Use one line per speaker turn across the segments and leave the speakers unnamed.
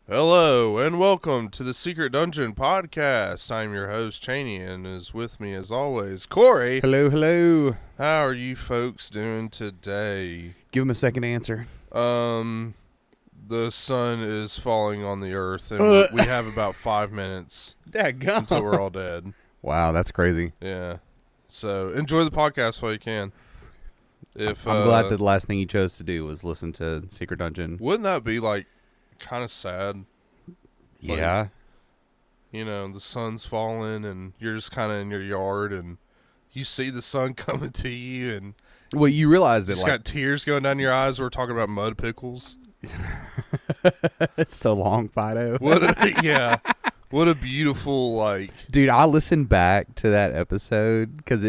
Hello and welcome to the Secret Dungeon podcast. I'm your host Cheney, and is with me as always Corey.
Hello, hello.
How are you folks doing today?
Give him a second answer.
The sun is falling on the earth, and we have about 5 minutes until we're all dead.
Wow, that's crazy.
Yeah. So enjoy the podcast while you can.
I'm glad that the last thing you chose to do was listen to Secret Dungeon.
Wouldn't that be like kind of sad?
Yeah.
You know, the sun's falling and you're just kind of in your yard and you see the sun coming to you and
Well, you realize that
just got tears going down your eyes. We're talking about mud pickles.
it's so long, Fido.
What a beautiful,
Dude, I listened back to that episode because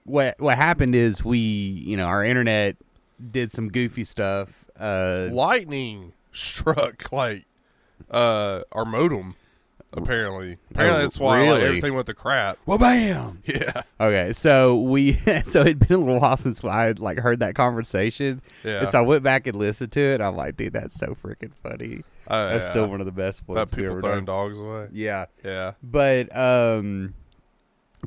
what happened is our internet did some goofy stuff.
Lightning struck our modem. Apparently that's why
really?
everything went to crap.
Well, bam.
Yeah.
Okay, so it'd been a little while since I had heard that conversation.
Yeah.
And so I went back and listened to it. I'm like, dude, that's so freaking funny. That's still one of the best ones
About
we
people
ever
throwing
done.
dogs away.
Yeah.
Yeah.
But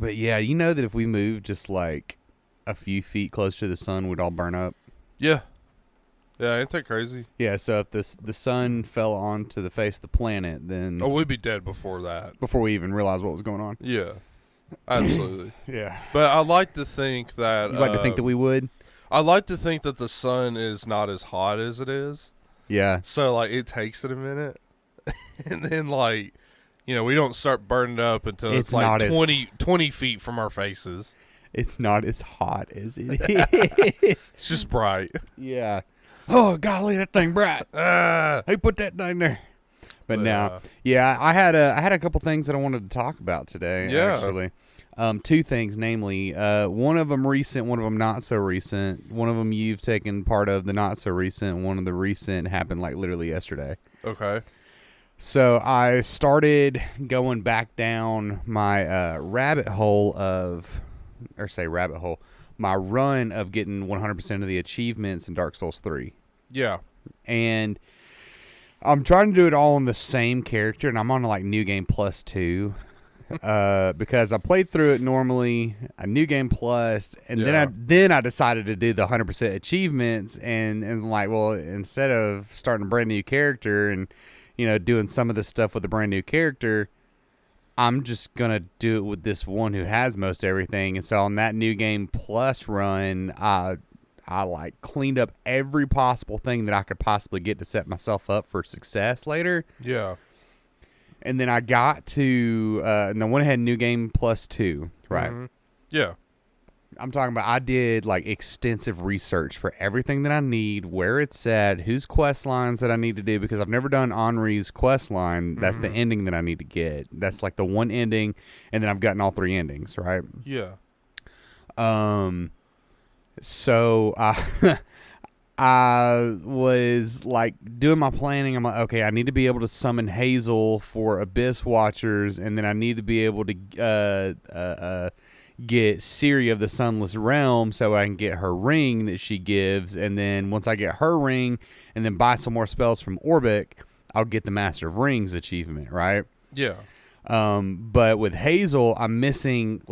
yeah, you know that if we moved just like a few feet closer to the sun, we'd all burn up.
Yeah. Yeah, ain't that crazy?
Yeah, so if the sun fell onto the face of the planet, then
We'd be dead before that.
before we even realized what was going on.
Yeah. Absolutely.
Yeah.
But I like to think that
You'd like to think that we would?
I like to think that the sun is not as hot as it is.
Yeah.
So it takes it a minute. And then we don't start burning up until it's
not
20 feet from our faces.
It's not as hot as it is.
It's just bright.
Yeah. Oh, golly, that thing bright. Hey, put that thing there. But now, yeah, I had a couple things that I wanted to talk about today.
Yeah.
Actually, two things, namely, one of them recent, one of them not so recent. One of them you've taken part of, the not so recent. One of the recent happened literally yesterday.
Okay.
So I started going back down my rabbit hole, my run of getting 100% of the achievements in Dark Souls 3.
Yeah.
And I'm trying to do it all on the same character, and I'm on New Game Plus 2 because I played through it normally, a New Game Plus, and then I decided to do the 100% achievements, and instead of starting a brand new character and doing some of the stuff with a brand new character, I'm just going to do it with this one who has most everything. And so on that New Game Plus run, I cleaned up every possible thing that I could possibly get to set myself up for success later.
Yeah.
And then I got to, and I went ahead and New Game Plus 2, right?
Mm-hmm. Yeah.
I'm talking about I did extensive research for everything that I need, where it's at, whose quest lines that I need to do, because I've never done Henri's quest line. That's the ending that I need to get. That's the one ending, and then I've gotten all three endings, right?
Yeah.
So I was doing my planning. I'm like, okay, I need to be able to summon Hazel for Abyss Watchers, and then I need to be able to get Ciri of the Sunless Realm so I can get her ring that she gives, and then once I get her ring and then buy some more spells from Orbic, I'll get the Master of Rings achievement, right?
Yeah.
But with Hazel, I'm missing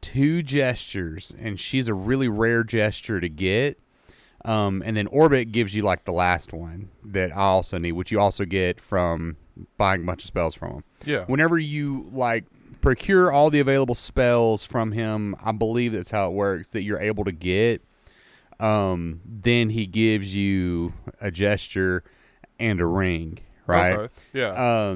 2 gestures, and she's a really rare gesture to get. And then Orbic gives you the last one that I also need, which you also get from buying a bunch of spells from him.
Yeah.
Whenever you procure all the available spells from him, I believe that's how it works, that you're able to get. Then he gives you a gesture and a ring, right?
Okay. Yeah.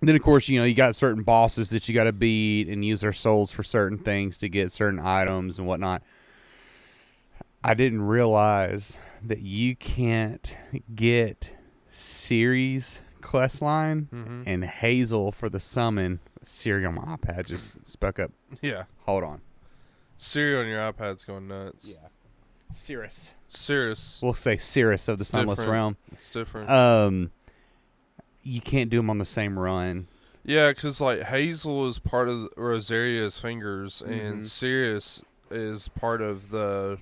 Then of course, you got certain bosses that you got to beat and use their souls for certain things to get certain items and whatnot. I didn't realize that you can't get Ciri's quest line and Hazel for the summon. Ciri on my iPad just spoke up.
Yeah.
Hold on.
Ciri on your iPad's going nuts.
Yeah. Cirrus.
Cirrus.
We'll say Cirrus of the Sunless Realm.
It's different.
You can't do them on the same run.
Yeah, because Hazel is part of Rosaria's fingers, and Sirius is part of the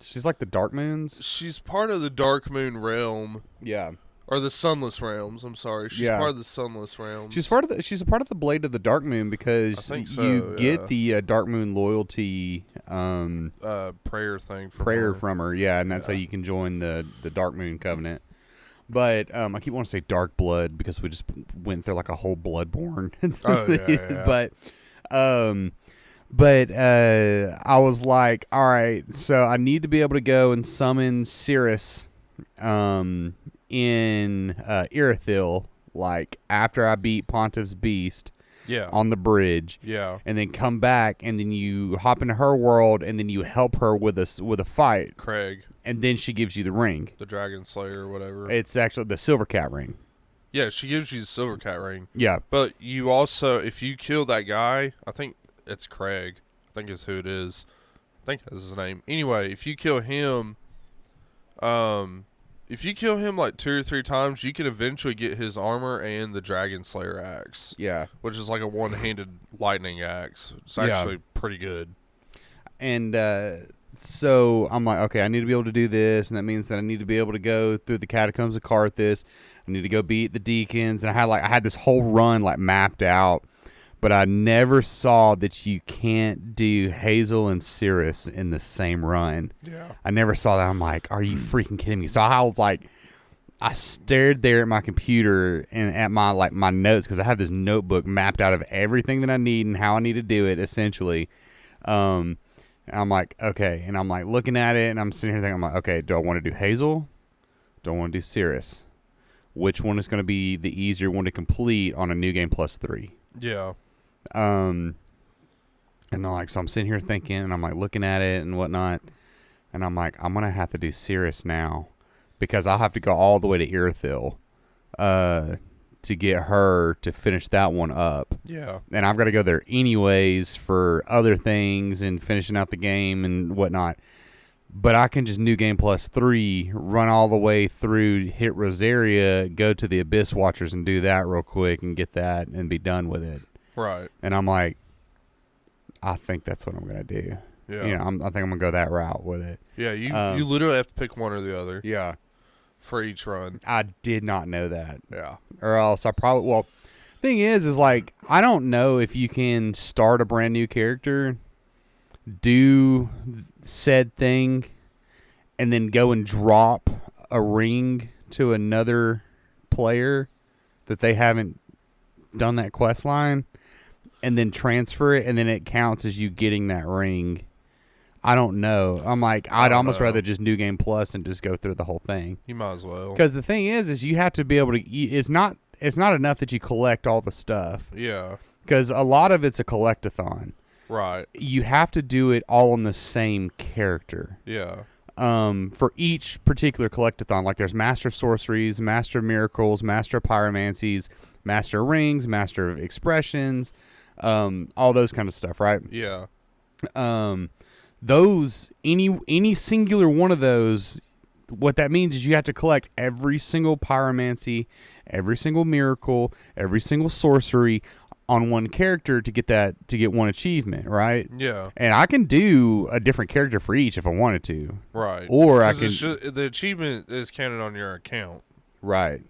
She's like the Dark Moons.
She's part of the Dark Moon realm.
Yeah.
Or the Sunless Realms. I'm sorry. She's part of the Sunless Realms.
She's a part of the Blade of the Dark Moon because you get the Dark Moon loyalty
prayer thing
from her. Yeah, and that's how you can join the Dark Moon Covenant. But I keep wanting to say Dark Blood because we just went through like a whole Bloodborne. But I was like, all right, so I need to be able to go and summon Cirrus in Irithyll, like after I beat Pontiff's Beast on the bridge.
Yeah.
And then come back, and then you hop into her world, and then you help her with a fight.
Craig.
And then she gives you the ring.
The Dragon Slayer or whatever.
It's actually the Silver Cat ring.
Yeah, she gives you the Silver Cat ring.
Yeah.
But you also, if you kill that guy, I think it's Craig. I think it's who it is. I think that's his name. Anyway, if you kill him, like 2 or 3 times, you can eventually get his armor and the Dragon Slayer axe.
Yeah.
Which is like a one-handed lightning axe. It's actually pretty good.
And so I'm like, okay, I need to be able to do this, and that means that I need to be able to go through the catacombs of Carthus. I need to go beat the deacons, and I had this whole run like mapped out, but I never saw that you can't do Hazel and Cirrus in the same run.
Yeah.
I never saw that. I'm like, are you freaking kidding me? So I was like, I stared there at my computer and at my notes, because I have this notebook mapped out of everything that I need and how I need to do it, essentially. I'm like, okay. And I'm like looking at it, and I'm sitting here thinking, I'm like, okay, do I want to do Hazel? Do I want to do Cirrus? Which one is going to be the easier one to complete on a New Game Plus 3?
Yeah.
And I'm like, so I'm sitting here thinking, and I'm like looking at it and whatnot, and I'm like, I'm going to have to do Cirrus now, because I'll have to go all the way to Irithyll to get her to finish that one up.
Yeah.
And I've got to go there anyways for other things and finishing out the game and whatnot. But I can just New Game Plus 3, run all the way through, hit Rosaria, go to the Abyss Watchers and do that real quick and get that and be done with it.
Right.
And I'm like, I think that's what I'm going to do.
Yeah.
You know, I think I'm going to go that route with it.
Yeah, you literally have to pick one or the other.
Yeah.
For each run.
I did not know that.
Yeah.
Or else I probably, well, thing is like, I don't know if you can start a brand new character, do said thing, and then go and drop a ring to another player that they haven't done that quest line, and then transfer it, and then it counts as you getting that ring. I don't know. I'm like, I'd almost rather just New Game Plus and just go through the whole thing.
You might as well.
Because the thing is you have to be able to. It's not enough that you collect all the stuff.
Yeah.
Because a lot of it's a collectathon.
Right.
You have to do it all on the same character.
Yeah.
For each particular collectathon, like there's Master of Sorceries, Master of Miracles, Master of Pyromancies, Master of Rings, Master of Expressions, all those kind of stuff, right?
Yeah.
Those any singular one of those, what that means is you have to collect every single pyromancy, every single miracle, every single sorcery on one character to get one achievement, right?
Yeah.
And I can do a different character for each if I wanted to.
Right.
Or I can
the achievement is counted on your account.
Right.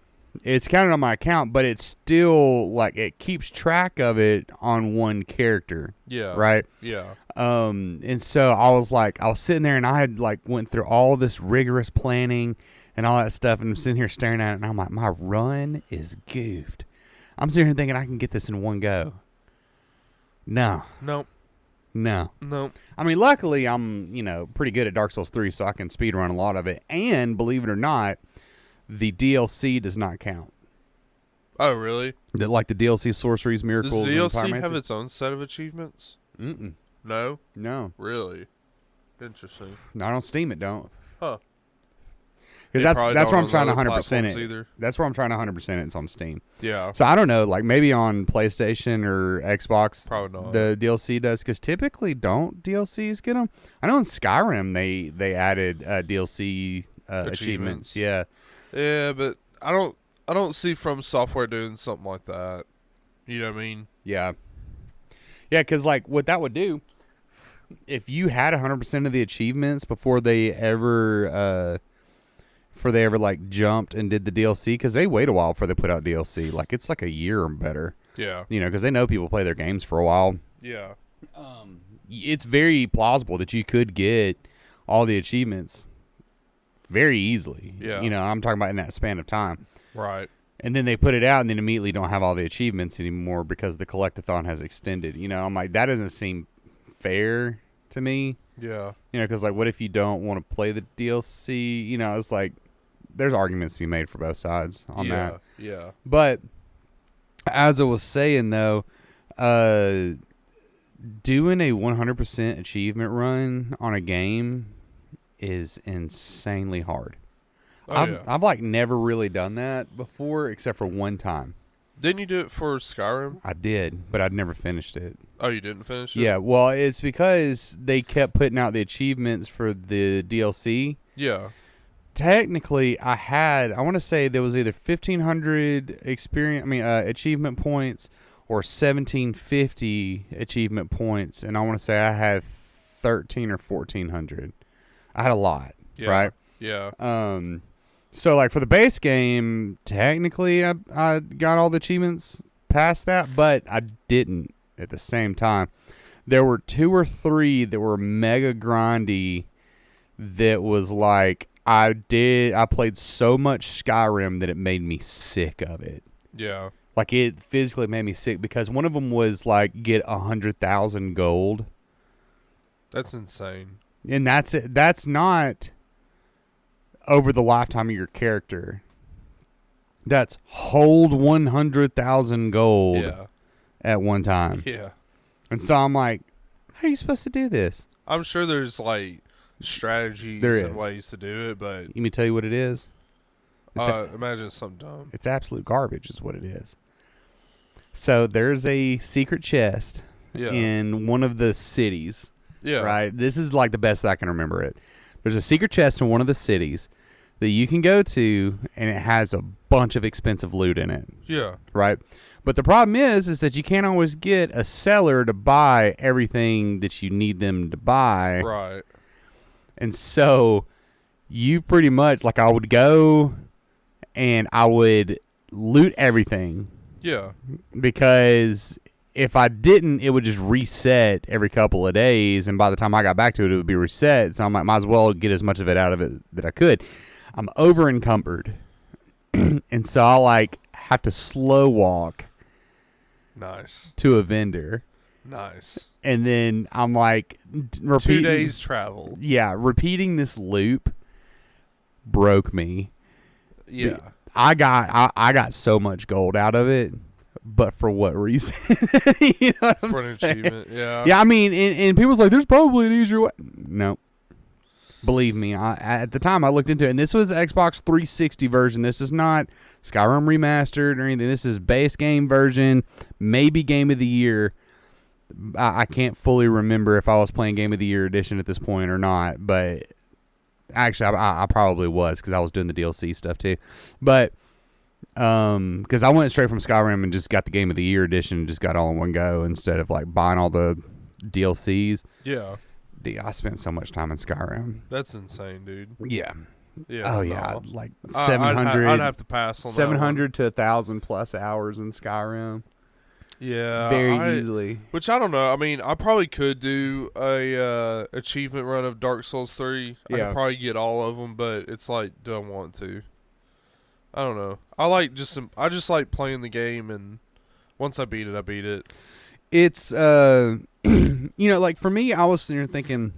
It's counted on my account, but it's still like it keeps track of it on one character.
Yeah.
Right?
Yeah.
And so I was sitting there and I had like went through all this rigorous planning and all that stuff, and I'm sitting here staring at it and I'm like, my run is goofed. I'm sitting here thinking I can get this in one go. No.
Nope.
No.
Nope.
I mean, luckily I'm, pretty good at Dark Souls 3, so I can speedrun a lot of it. And believe it or not, the DLC does not count.
Oh, really?
Like the DLC Sorceries, Miracles,
Does
and
DLC
Pyromancy?
have its own set of achievements?
Mm-mm.
No?
No.
Really? Interesting.
Not on Steam, it don't.
Huh.
Because that's where I'm trying to 100% it.
Either.
That's where I'm trying to 100% it. It's on Steam.
Yeah.
So I don't know, like maybe on PlayStation or Xbox,
probably not.
the DLC does. Because typically, don't DLCs get them? I know in Skyrim they added DLC achievements. Yeah.
Yeah, but I don't see From Software doing something like that. You know what I mean?
Yeah. Yeah, because like what that would do if you had 100% of the achievements before they ever like jumped and did the DLC, because they wait a while before they put out DLC. Like it's like a year or better.
Yeah.
You know, because they know people play their games for a while.
Yeah.
It's very plausible that you could get all the achievements very easily.
Yeah.
You know, I'm talking about in that span of time.
Right.
And then they put it out and then immediately don't have all the achievements anymore because the collectathon has extended. You know, I'm like, that doesn't seem fair to me.
Yeah.
You know, because like, what if you don't want to play the DLC? You know, it's like, there's arguments to be made for both sides on that.
Yeah.
But as I was saying, though, doing a 100% achievement run on a game is insanely hard. I've like never really done that before except for one time.
Didn't you do it for Skyrim?
I did, but I'd never finished it.
Oh, you didn't finish it?
Yeah, well, it's because they kept putting out the achievements for the DLC.
Yeah.
Technically, I want to say there was either 1,500 achievement points or 1,750 achievement points, and I want to say I had 1,300 or 1,400. I had a lot, right?
Yeah.
So like for the base game, technically I got all the achievements past that, but I didn't at the same time. There were 2 or 3 that were mega grindy that was like I played so much Skyrim that it made me sick of it.
Yeah.
Like it physically made me sick because one of them was like get 100,000 gold.
That's insane.
And that's it. That's not over the lifetime of your character. That's hold 100,000 gold at one time.
Yeah.
And so I'm like, how are you supposed to do this?
I'm sure there's like strategies and ways to do it, but
let me tell you what it is.
imagine it's something dumb.
It's absolute garbage is what it is. So there's a secret chest in one of the cities.
Yeah.
Right? This is like the best that I can remember it. There's a secret chest in one of the cities that you can go to, and it has a bunch of expensive loot in it.
Yeah.
Right? But the problem is that you can't always get a seller to buy everything that you need them to buy.
Right.
And so you pretty much, like I would go and I would loot everything.
Yeah.
Because if I didn't, it would just reset every couple of days. And by the time I got back to it, it would be reset. So I'm like, might as well get as much of it out of it that I could. I'm over encumbered. And so I like have to slow walk.
Nice.
To a vendor.
Nice.
And then I'm like,
2 days travel.
Yeah. Repeating this loop broke me.
Yeah.
I got so much gold out of it. But for what reason? You know what I'm
for an
saying?
achievement, yeah.
Yeah, I mean, and people's like, there's probably an easier way. No. Believe me, at the time I looked into it, and this was the Xbox 360 version. This is not Skyrim Remastered or anything. This is base game version, maybe Game of the Year. I can't fully remember if I was playing Game of the Year edition at this point or not, but actually I probably was because I was doing the DLC stuff too. But because I went straight from Skyrim and just got the Game of the Year edition and just got all in one go instead of like buying all the DLCs.
Yeah.
Dude, I spent so much time in Skyrim.
That's insane, dude.
Yeah.
Yeah.
Oh, yeah. Like 700.
I'd have to pass on
700 to 1,000 plus hours in Skyrim.
Yeah.
Very easily.
Which I don't know. I mean, I probably could do a achievement run of Dark Souls 3. I could probably get all of them, but it's like, do I want to? I don't know. I just like playing the game, and once I beat it, I beat it.
It's you know, like for me, I was sitting here thinking,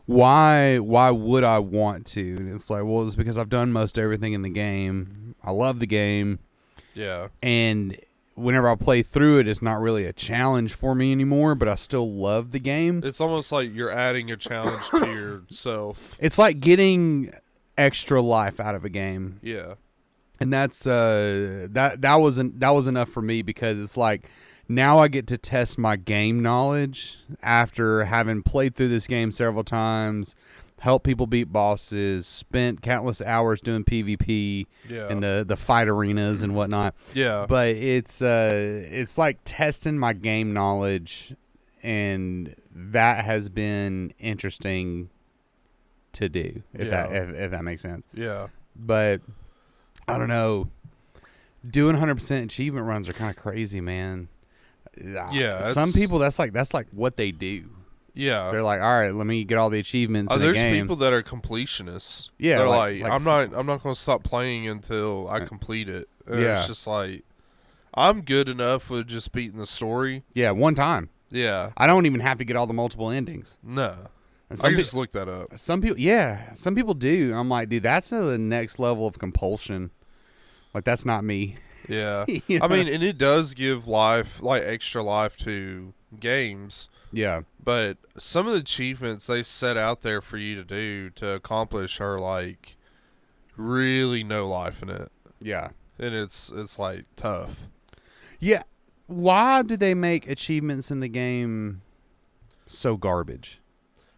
why would I want to? And it's like, well, it's because I've done most everything in the game. I love the game.
Yeah.
And whenever I play through it, it's not really a challenge for me anymore, but I still love the game.
It's almost like you're adding a challenge to yourself.
It's like getting extra life out of a game.
Yeah.
And that's that was enough for me because it's like now I get to test my game knowledge after having played through this game several times, helped people beat bosses, spent countless hours doing PvP in the fight arenas and whatnot.
Yeah.
But it's like testing my game knowledge, and that has been interesting to do, if that makes sense.
Yeah.
But I don't know. Doing 100% achievement runs are kind of crazy, man.
Yeah.
Some people that's like what they do.
Yeah.
They're like, all right, let me get all the achievements in the game.
There's people that are completionists.
Yeah.
They're like I'm not going to stop playing until I complete it. And it's just like, I'm good enough with just beating the story.
Yeah, one time.
Yeah.
I don't even have to get all the multiple endings.
No. I can just look that up.
Some people do. I'm like, dude, that's the next level of compulsion. Like, that's not me.
Yeah.
You know?
I mean, and it does give life, like extra life to games.
Yeah.
But some of the achievements they set out there for you to do to accomplish are like really no life in it.
Yeah.
And it's like tough.
Yeah. Why do they make achievements in the game so garbage?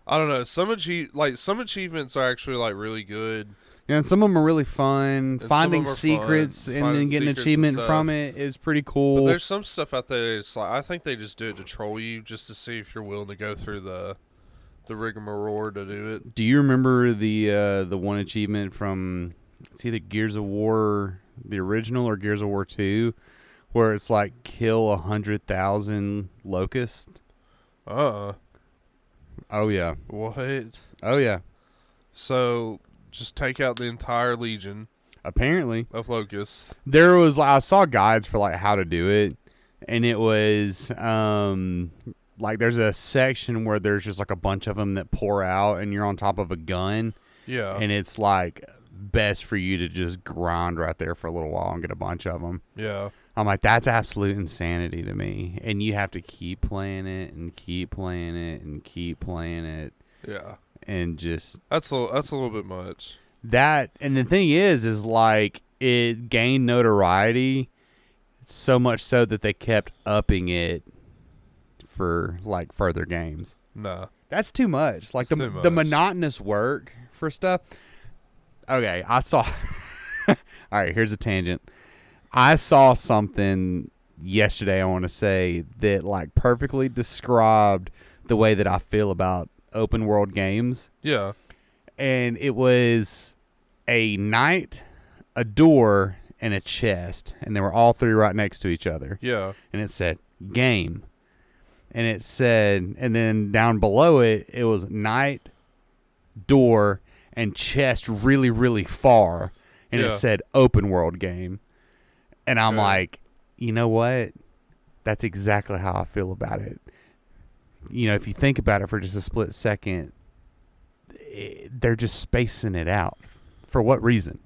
I don't know. Some achievements are actually like really good.
Yeah, and some of them are really fun. Finding secrets and then getting an achievement from it is pretty cool.
But there's some stuff out there that's like, I think they just do it to troll you, just to see if you're willing to go through the rigmarole to do it.
Do you remember the one achievement from, it's either Gears of War, the original, or Gears of War 2, where it's like kill 100,000 locusts? Oh yeah.
What?
Oh yeah.
So just take out the entire legion.
Apparently.
Of locusts.
There was, I saw guides for like how to do it, and it was like there's a section where there's just like a bunch of them that pour out, and you're on top of a gun.
Yeah.
And it's like best for you to just grind right there for a little while and get a bunch of them.
Yeah.
I'm like, that's absolute insanity to me. And you have to keep playing it and keep playing it and keep playing it.
Yeah.
And just
that's a little bit much.
That, and the thing is like it gained notoriety so much so that they kept upping it for like further games.
Nah.
That's too much. Like the monotonous work for stuff. Okay, I saw all right, here's a tangent. I saw something yesterday, I want to say, that like perfectly described the way that I feel about open world games.
Yeah.
And it was a knight, a door, and a chest. And they were all three right next to each other.
Yeah.
And it said game. And it said, and then down below it, it was knight, door, and chest really, really far. And it said open world game. And I'm like, you know what? That's exactly how I feel about it. You know, if you think about it for just a split second, they're just spacing it out. For what reason?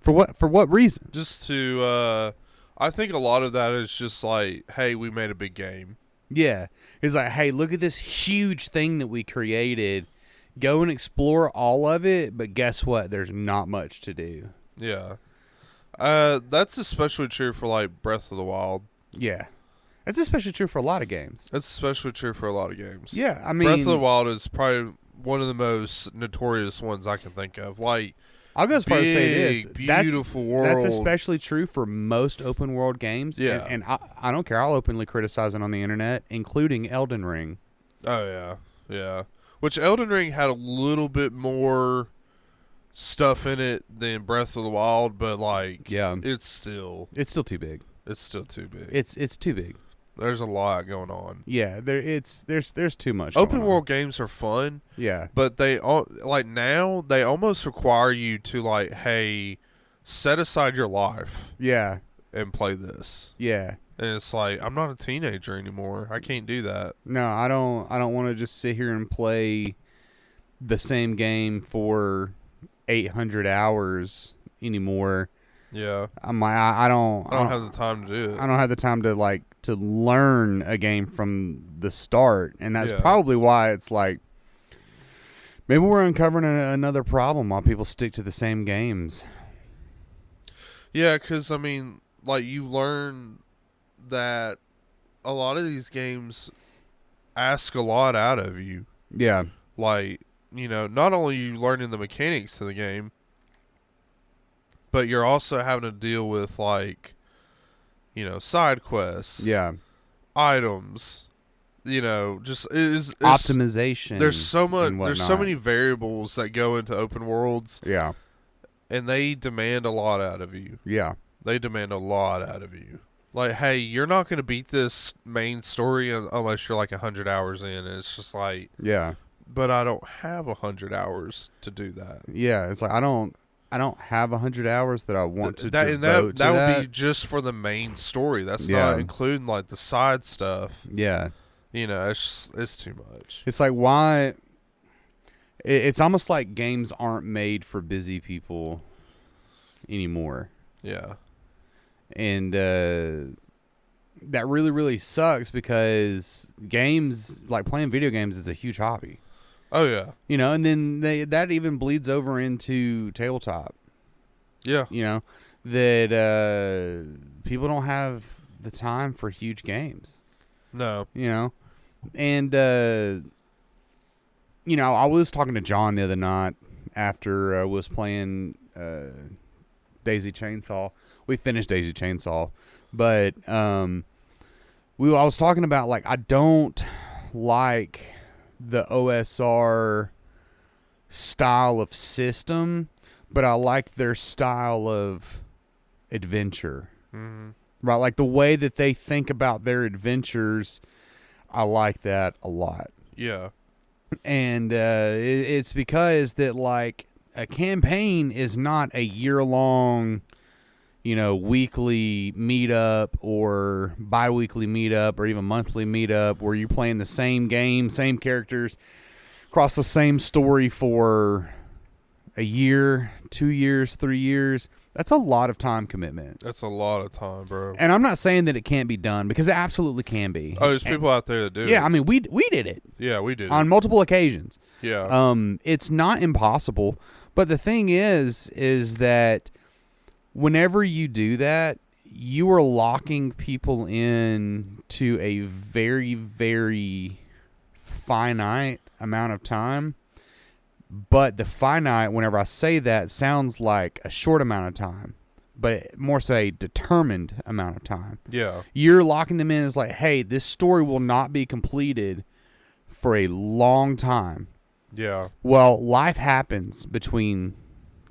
For what reason?
Just to, I think a lot of that is just like, hey, we made a big game.
Yeah. It's like, hey, look at this huge thing that we created. Go and explore all of it, but guess what? There's not much to do.
Yeah. That's especially true for like Breath of the Wild.
Yeah. That's especially true for a lot of games.
That's especially true for a lot of games.
Yeah, I mean,
Breath of the Wild is probably one of the most notorious ones I can think of. Like,
I'll go as far as say this:
beautiful world.
That's especially true for most open world games.
Yeah,
and I don't care. I'll openly criticize it on the internet, including Elden Ring.
Oh yeah, yeah. Which Elden Ring had a little bit more stuff in it than Breath of the Wild, but like,
yeah,
it's still
too big.
It's still too big.
It's too big.
There's a lot going on.
Yeah, there's too much.
Open world games are fun.
Yeah,
but they like now they almost require you to like, hey, set aside your life.
Yeah,
and play this.
Yeah,
and it's like I'm not a teenager anymore. I can't do that.
No, I don't want to just sit here and play the same game for 800 hours anymore.
Yeah,
I'm like, I don't
have the time to do it.
I don't have the time to learn a game from the start, and that's probably why it's like maybe we're uncovering another problem while people stick to the same games.
Yeah, because I mean, like you learn that a lot of these games ask a lot out of you.
Yeah,
like not only are you learning the mechanics of the game, but you're also having to deal with like, side quests.
Yeah.
Items. just is
optimization.
There's so much. There's so many variables that go into open worlds.
Yeah,
and they demand a lot out of you.
Yeah,
they demand a lot out of you. Like, hey, you're not going to beat this main story unless you're like 100 hours in. And it's just like,
yeah.
But I don't have 100 hours to do that.
Yeah, it's like I don't have 100 hours that I want to devote to
that.
That
would be just for the main story. That's not including like the side stuff.
Yeah,
it's too much.
It's like why. It's almost like games aren't made for busy people anymore.
Yeah, and
that really, really sucks because games, like playing video games, is a huge hobby.
Oh yeah,
and then that even bleeds over into tabletop.
Yeah,
that people don't have the time for huge games.
No,
and I was talking to John the other night after I was playing Daisy Chainsaw. We finished Daisy Chainsaw, but I was talking about like I don't like the OSR style of system, but I like their style of adventure.
Mm-hmm.
Right, like the way that they think about their adventures, I like that a lot.
Yeah,
and it's because that like a campaign is not a year-long, weekly meetup or bi-weekly meetup or even monthly meetup where you're playing the same game, same characters, across the same story for a year, 2 years, 3 years. That's a lot of time commitment.
That's a lot of time, bro.
And I'm not saying that it can't be done because it absolutely can be.
Oh, there's people out there that do it.
Yeah, I mean, we did it.
Yeah, we did
on multiple occasions.
Yeah.
It's not impossible, but the thing is that whenever you do that, you are locking people in to a very, very finite amount of time. But the finite, whenever I say that, sounds like a short amount of time, but more so a determined amount of time.
Yeah.
You're locking them in as like, hey, this story will not be completed for a long time.
Yeah.
Well, life happens between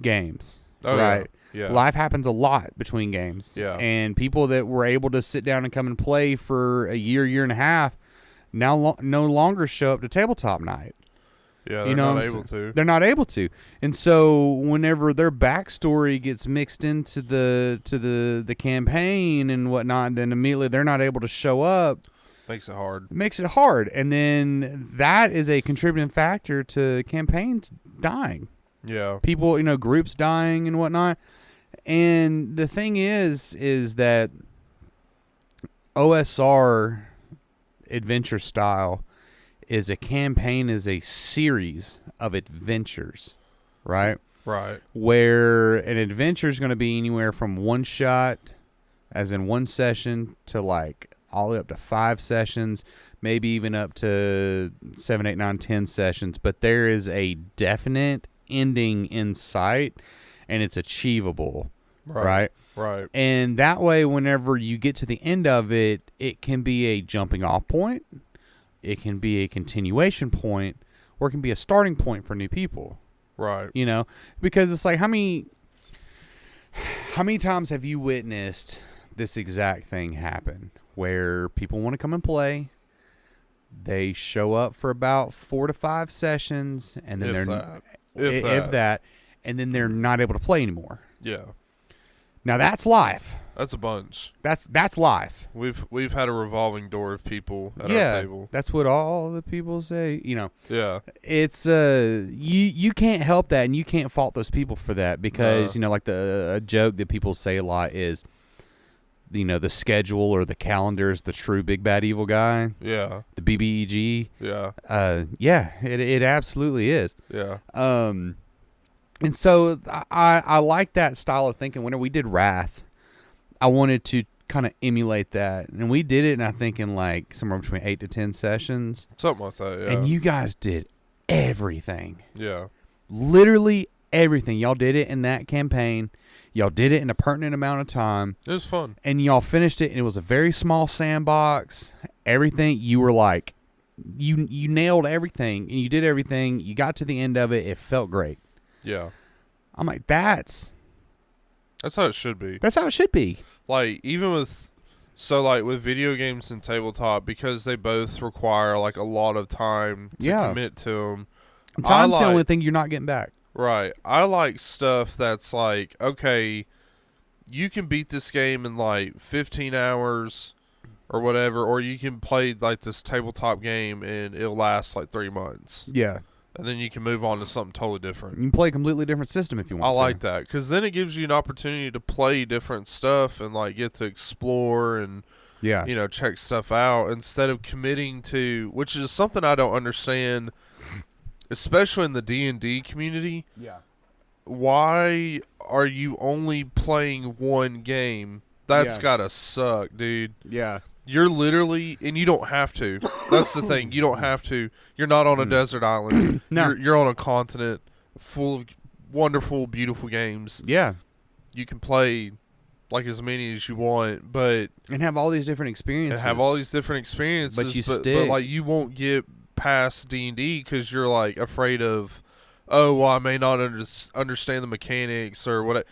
games, right?
Yeah.
Life happens a lot between games.
Yeah.
And people that were able to sit down and come and play for a year and a half now no longer show up to tabletop night.
Yeah, they're not able to.
They're not able to. And so whenever their backstory gets mixed into the campaign and whatnot, then immediately they're not able to show up.
Makes it hard.
It makes it hard. And then that is a contributing factor to campaigns dying.
Yeah.
People, groups dying and whatnot. And the thing is that OSR adventure style is a campaign is a series of adventures, right?
Right.
Where an adventure is going to be anywhere from one shot, as in one session, to like all the way up to 5 sessions, maybe even up to 7, 8, 9, 10 sessions. But there is a definite ending in sight, and it's achievable, right?
Right.
And that way, whenever you get to the end of it, it can be a jumping off point. It can be a continuation point, or it can be a starting point for new people.
Right.
Because it's like, how many times have you witnessed this exact thing happen where people want to come and play, they show up for about 4 to 5 sessions, and then if that, and then they're not able to play anymore.
Yeah.
Now that's life.
That's a bunch.
That's life.
We've had a revolving door of people at our table.
That's what all the people say.
Yeah.
It's you can't help that, and you can't fault those people for that because like a joke that people say a lot is, the schedule or the calendar is the true big bad evil guy.
Yeah.
The BBEG.
Yeah.
Yeah. It absolutely is.
Yeah.
And so I like that style of thinking. Whenever we did Wrath, I wanted to kind of emulate that. And we did it, and I think in like somewhere between 8 to 10 sessions.
Something like that, yeah.
And you guys did everything.
Yeah.
Literally everything. Y'all did it in that campaign. Y'all did it in a pertinent amount of time.
It was fun.
And y'all finished it, and it was a very small sandbox. Everything, you were like you nailed everything and you did everything. You got to the end of it. It felt great.
Yeah.
I'm like, that's
how it should be.
That's how it should be.
Like, even with, so like with video games and tabletop, because they both require like a lot of time to commit to them.
Time's the only thing you're not getting back.
Right. I like stuff that's like, okay, you can beat this game in like 15 hours or whatever, or you can play like this tabletop game and it'll last like 3 months.
Yeah.
And then you can move on to something totally different.
You can play a completely different system if you want to.
I like that, because then it gives you an opportunity to play different stuff and like get to explore and check stuff out instead of committing to, which is something I don't understand, especially in the D&D community.
Yeah. Why
are you only playing one game? That's gotta suck, dude.
Yeah.
You're literally, and you don't have to. That's the thing. You don't have to. You're not on a desert island.
No.
You're on a continent full of wonderful, beautiful games.
Yeah.
You can play like as many as you want, but
and have all these different experiences.
But like you won't get past D&D because you're like afraid of, oh, well, I may not understand the mechanics or what.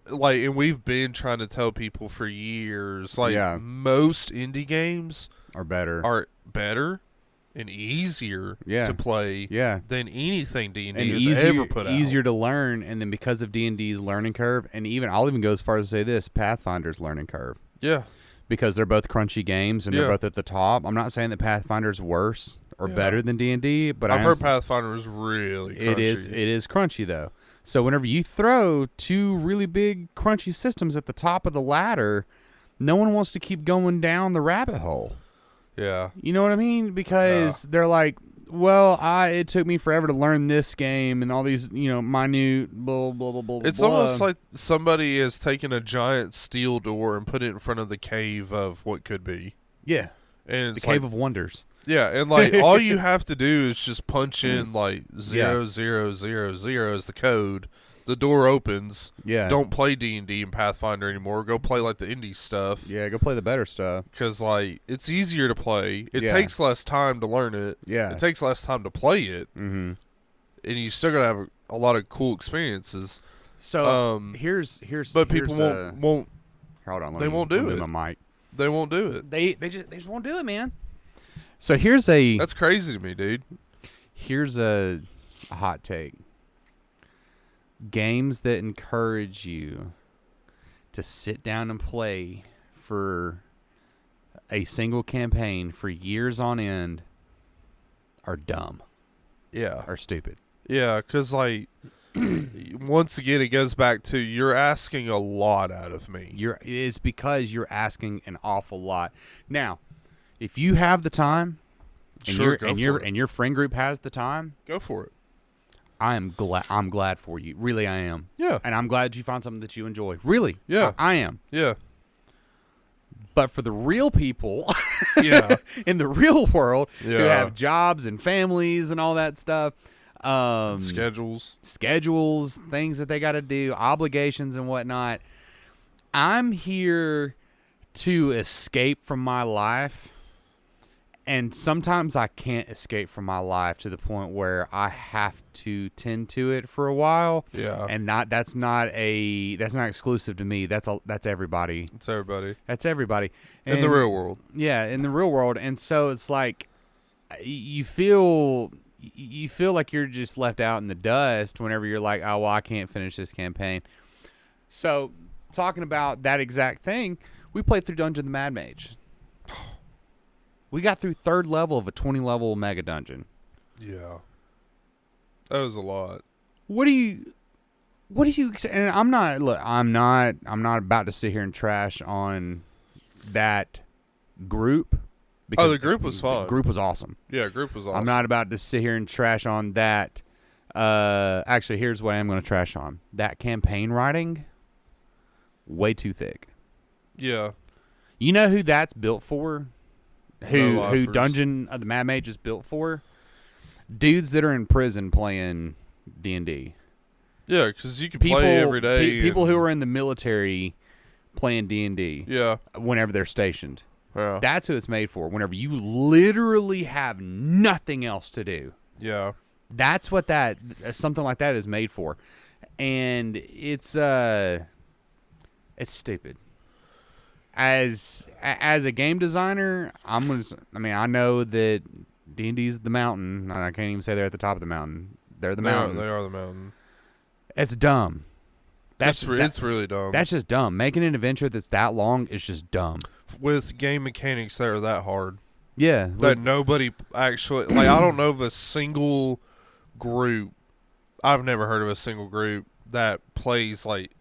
Like, and we've been trying to tell people for years, like, most indie games
are better
and easier to play than anything D&D has ever put out.
Easier to learn, and then because of D&D's learning curve, and I'll even go as far as to say this, Pathfinder's learning curve.
Yeah.
Because they're both crunchy games, and they're both at the top. I'm not saying that Pathfinder's worse or better than D&D, but
I've heard Pathfinder is really crunchy.
It is crunchy, though. So whenever you throw two really big crunchy systems at the top of the ladder, no one wants to keep going down the rabbit hole.
Yeah.
You know what I mean? Because they're like, well, it took me forever to learn this game and all these, minute blah, blah, blah, blah,
It's almost like somebody has taken a giant steel door and put it in front of the cave of what could be.
Yeah.
And it's
the Cave of Wonders.
Yeah, and like all you have to do is just punch in like 0000 as the code. The door opens.
Yeah.
Don't play D&D and Pathfinder anymore. Go play like the indie stuff.
Yeah, go play the better stuff.
Because like it's easier to play. It takes less time to learn it.
Yeah.
It takes less time to play it.
Mm-hmm.
And you still gotta have a lot of cool experiences.
So here's
but people won't.
Hold on.
They won't do it.
My mic.
They won't do it.
They just won't do it, man. So that's
crazy to me, dude.
Here's a hot take. Games that encourage you to sit down and play for a single campaign for years on end are dumb.
Yeah.
Are stupid.
Yeah, because like once again it goes back to you're asking a lot out of me.
It's because you're asking an awful lot. Now, if you have the time, and your friend group has the time,
go for it.
I'm glad for you. Really, I am.
Yeah.
And I'm glad you found something that you enjoy. Really.
Yeah.
I am.
Yeah.
But for the real people,
yeah,
in the real world, who have jobs and families and all that stuff,
schedules,
things that they got to do, obligations and whatnot. I'm here to escape from my life. And sometimes I can't escape from my life to the point where I have to tend to it for a while.
Yeah.
And that's not exclusive to me. That's everybody.
It's everybody.
That's everybody.
In the real world.
Yeah, in the real world. And so it's like you feel like you're just left out in the dust whenever you're like, oh, well, I can't finish this campaign. So talking about that exact thing, we played through Dungeon of the Mad Mage. We got through 3rd level of a 20-level mega dungeon.
Yeah. That was a lot.
What do you and I'm not about to sit here and trash on that group.
Oh, the group was fun.
The group was awesome.
Yeah, group was awesome.
I'm not about to sit here and trash on that. Actually, here's what I am going to trash on. That campaign writing, way too thick.
Yeah.
You know who that's built for? Who Dungeon of the Mad Mage is built for? Dudes that are in prison playing D&D.
Yeah, because you can play every day.
People who are in the military playing D&D.
Yeah.
Whenever they're stationed.
Yeah.
That's who it's made for. Whenever you literally have nothing else to do.
Yeah.
That's what something like that is made for. And it's stupid. As a game designer, I know that D&D's the mountain. I can't even say they're at the top of the mountain. They're the mountain.
They are the mountain.
It's dumb.
It's really dumb.
That's just dumb. Making an adventure that's that long is just dumb.
With game mechanics that are that hard.
Yeah.
That nobody actually... Like, I don't know of a single group... I've never heard of a single group that plays, like,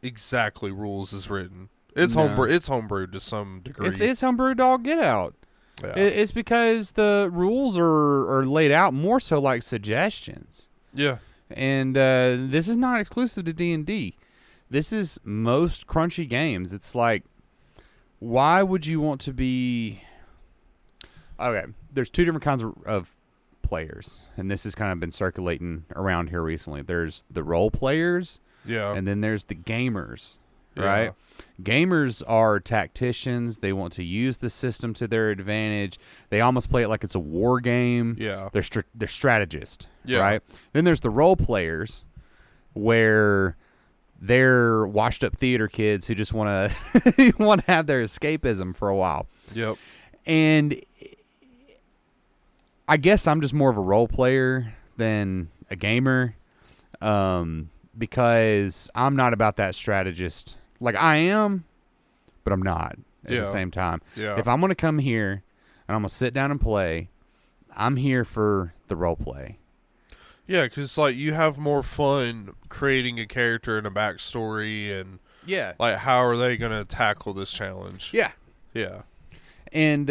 exactly rules as written. It's homebrewed to some degree.
It's homebrewed dog get out.
Yeah.
It's because the rules are laid out more so like suggestions.
Yeah.
And this is not exclusive to D&D. This is most crunchy games. It's like, why would you want to be... Okay, there's two different kinds of players, and this has kind of been circulating around here recently. There's the role players, and then there's the gamers, right? Gamers are tacticians. They want to use the system to their advantage. They almost play it like it's a war game.
Yeah.
They're strategists, right? Then there's the role players, where they're washed up theater kids who just want to have their escapism for a while.
Yep.
And I guess I'm just more of a role player than a gamer, because I'm not about that strategist. Like, I am, but I'm not at the same time.
Yeah.
If I'm going to come here and I'm going to sit down and play, I'm here for the role play.
Yeah, because, like, you have more fun creating a character and a backstory and, like, how are they going to tackle this challenge?
Yeah.
Yeah.
And,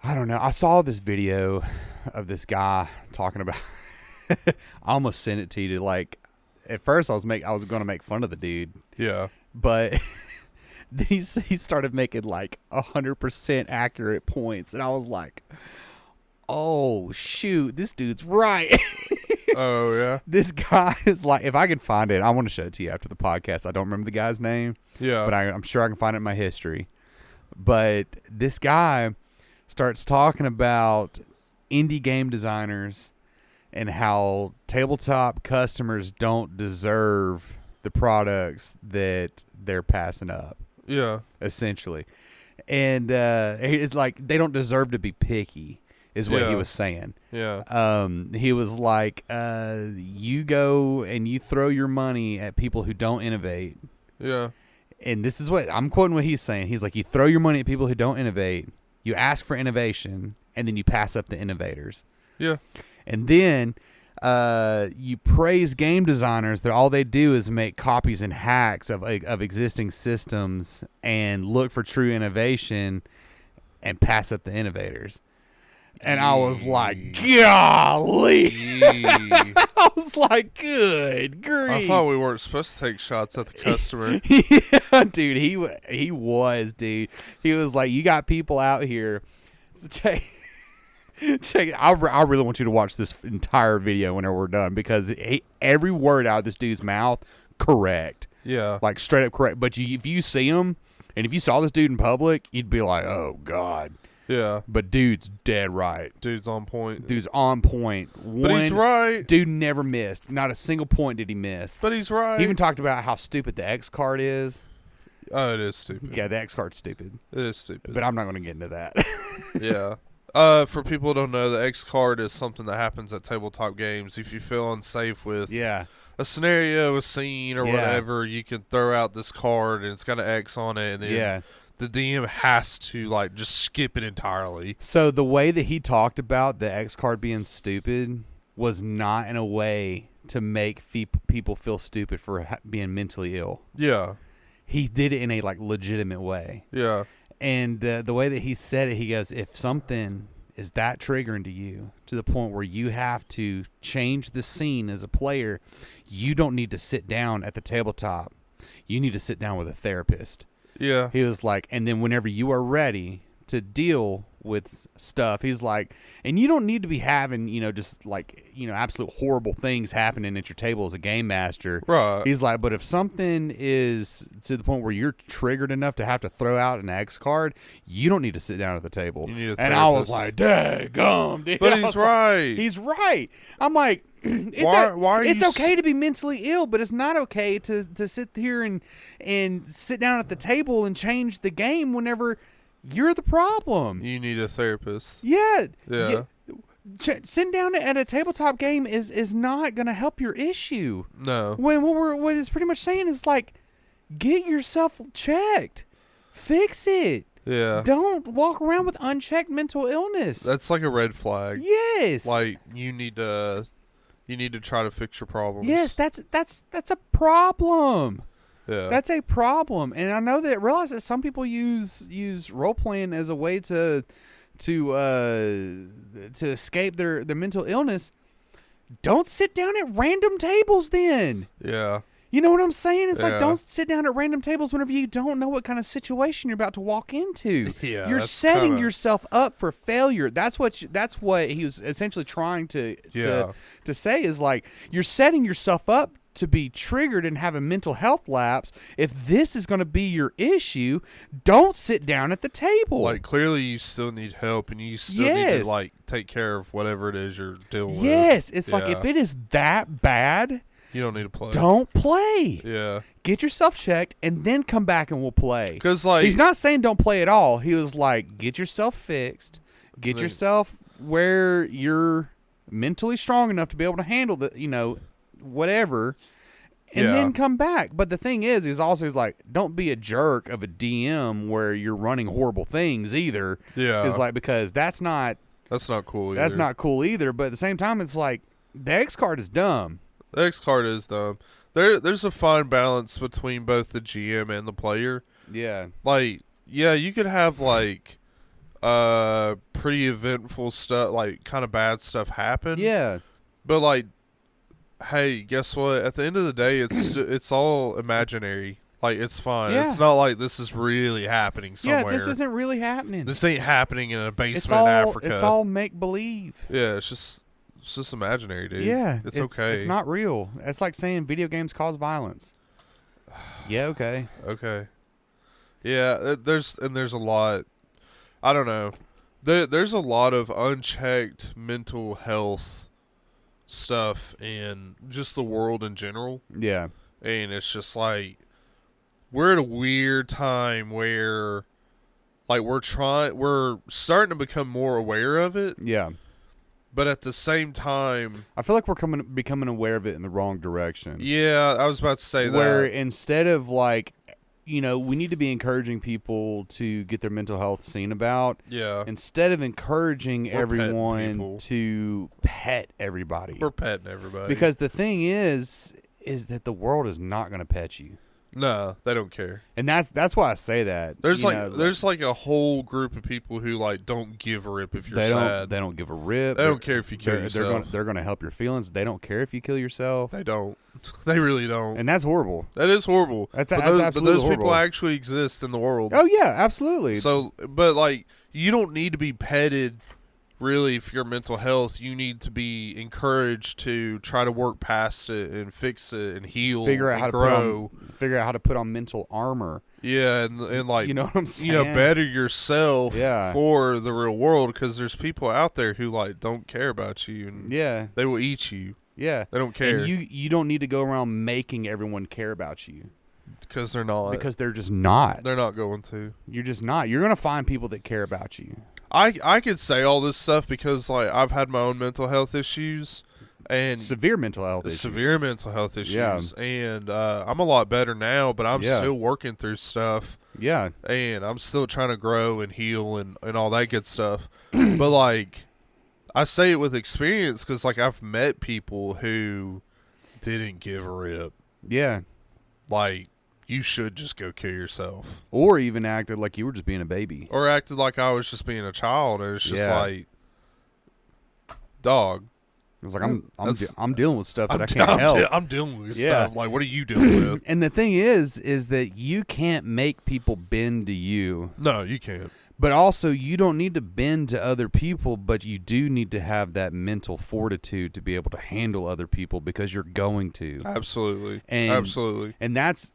I don't know. I saw this video of this guy talking about, I almost sent it to you to, like, at first I was going to make fun of the dude.
Yeah.
But he started making, like, 100% accurate points. And I was like, oh, shoot, this dude's right.
Oh, yeah.
This guy is like, if I can find it, I want to show it to you after the podcast. I don't remember the guy's name.
Yeah.
But I'm sure I can find it in my history. But this guy starts talking about indie game designers and how tabletop customers don't deserve the products that they're passing up.
Yeah.
Essentially. And it's like they don't deserve to be picky is what he was saying.
Yeah.
He was like, you go and you throw your money at people who don't innovate.
Yeah.
And this is what I'm quoting what he's saying. He's like, you throw your money at people who don't innovate, you ask for innovation, and then you pass up the innovators.
Yeah.
And then you praise game designers that all they do is make copies and hacks of existing systems and look for true innovation and pass up the innovators. And I was like, golly. I was like, good grief.
I thought we weren't supposed to take shots at the customer.
Yeah, dude, he was, dude. He was like, you got people out here. Check it. I really want you to watch this entire video whenever we're done, because every word out of this dude's mouth, correct.
Yeah.
Like, straight up correct. But if you see him, and if you saw this dude in public, you'd be like, oh, God.
Yeah.
But dude's dead right.
Dude's on point.
Dude's on point.
But he's right.
Dude never missed. Not a single point did he miss.
But he's right.
He even talked about how stupid the X card is.
Oh, it is stupid.
Yeah, the X card's stupid.
It is stupid.
But I'm not going to get into that.
Yeah. For people who don't know, the X card is something that happens at tabletop games. If you feel unsafe with a scenario, a scene, or whatever, you can throw out this card and it's got an X on it, and then the DM has to, like, just skip it entirely.
So the way that he talked about the X card being stupid was not in a way to make people feel stupid for being mentally ill.
Yeah.
He did it in a, like, legitimate way.
Yeah.
And the way that he said it, he goes, if something is that triggering to you to the point where you have to change the scene as a player, you don't need to sit down at the tabletop. You need to sit down with a therapist.
Yeah.
He was like, and then whenever you are ready to deal with stuff. He's like, and you don't need to be having, just like, absolute horrible things happening at your table as a game master.
Right.
He's like, but if something is to the point where you're triggered enough to have to throw out an X card, you don't need to sit down at the table.
You need a
and I was like, daggum, dude.
But he's right.
He's right. I'm like, it's okay to be mentally ill, but it's not okay to sit here and sit down at the table and change the game whenever you're the problem.
You need a therapist.
Yeah. Sitting down at a tabletop game is not going to help your issue.
No.
When what it's pretty much saying is like, get yourself checked, fix it.
Yeah.
Don't walk around with unchecked mental illness.
That's like a red flag.
Yes.
Like you need to try to fix your problems.
Yes, that's a problem.
Yeah.
That's a problem. And I know realize that some people use role playing as a way to escape their mental illness. Don't sit down at random tables then.
Yeah.
You know what I'm saying? It's like, don't sit down at random tables whenever you don't know what kind of situation you're about to walk into.
Yeah,
you're setting yourself up for failure. That's what he was essentially trying to say is like, you're setting yourself up to be triggered and have a mental health lapse. If this is going to be your issue, don't sit down at the table.
Like, clearly you still need help and you still need to, like, take care of whatever it is you're dealing with.
Yes, it's like, if it is that bad,
you don't need to play.
Don't play.
Yeah.
Get yourself checked and then come back and we'll play.
Because, like,
he's not saying don't play at all. He was like, get yourself fixed. Get yourself where you're mentally strong enough to be able to handle the, whatever, and then come back. But the thing is he's like, don't be a jerk of a DM where you're running horrible things either.
Yeah.
It's like, because that's not
cool either.
That's not cool either. But at the same time, it's like, the X card is dumb.
The X card is dumb. There's a fine balance between both the GM and the player.
Yeah.
Like, yeah, you could have, like, pretty eventful stuff, like, kind of bad stuff happen.
Yeah.
But, like, hey, guess what? At the end of the day, it's all imaginary. Like, it's fine.
Yeah.
It's not like this is really happening somewhere.
Yeah, this isn't really happening.
This ain't happening in a basement in Africa.
It's all make-believe.
Yeah, it's just imaginary, dude.
Yeah.
It's okay.
It's not real. It's like saying video games cause violence. Yeah, okay.
Okay. Yeah, there's a lot. I don't know. There's a lot of unchecked mental health stuff in just the world in general.
Yeah.
And it's just like, we're at a weird time where, like, we're starting to become more aware of it.
Yeah.
But at the same time,
I feel like we're becoming aware of it in the wrong direction.
Yeah, I was about to say that.
Where instead of, like, we need to be encouraging people to get their mental health seen about.
Yeah.
Instead of encouraging everyone to pet everybody.
We're petting everybody.
Because the thing is that the world is not going to pet you.
No, they don't care.
And that's why I say that.
There's like a whole group of people who, like, don't give a rip if you're sad.
They don't give a rip.
They don't care if you kill yourself.
They're going to help your feelings. They don't care if you kill yourself.
They don't. They really don't.
And that's horrible.
That is horrible.
That's
absolutely
horrible.
But those people actually exist in the world.
Oh yeah, absolutely.
So, but, like, you don't need to be petted. Really, for your mental health, you need to be encouraged to try to work past it and fix it and heal.
Figure out
and
how
grow.
Figure out how to put on mental armor.
Yeah, and like,
you know what I'm saying?
Better yourself.
Yeah.
For the real world, because there's people out there who, like, don't care about you and they will eat you.
Yeah,
they don't care.
And you don't need to go around making everyone care about you.
Because they're not.
Because they're just not.
They're not going to.
You're just not. You're going to find people that care about you.
I could say all this stuff because, like, I've had my own mental health issues and
severe mental health issues.
Yeah. And I'm a lot better now, but I'm still working through stuff.
Yeah.
And I'm still trying to grow and heal and all that good stuff. But, like, I say it with experience because, like, I've met people who didn't give a rip.
Yeah.
Like, you should just go kill yourself.
Or even acted like you were just being a baby.
Or acted like I was just being a child. And it's just like, dog.
It's like, I'm dealing with stuff that I can't help.
I'm dealing with stuff. Like, what are you dealing with?
And the thing is that you can't make people bend to you.
No, you can't.
But also, you don't need to bend to other people, but you do need to have that mental fortitude to be able to handle other people because you're going to.
Absolutely.
Absolutely. And that's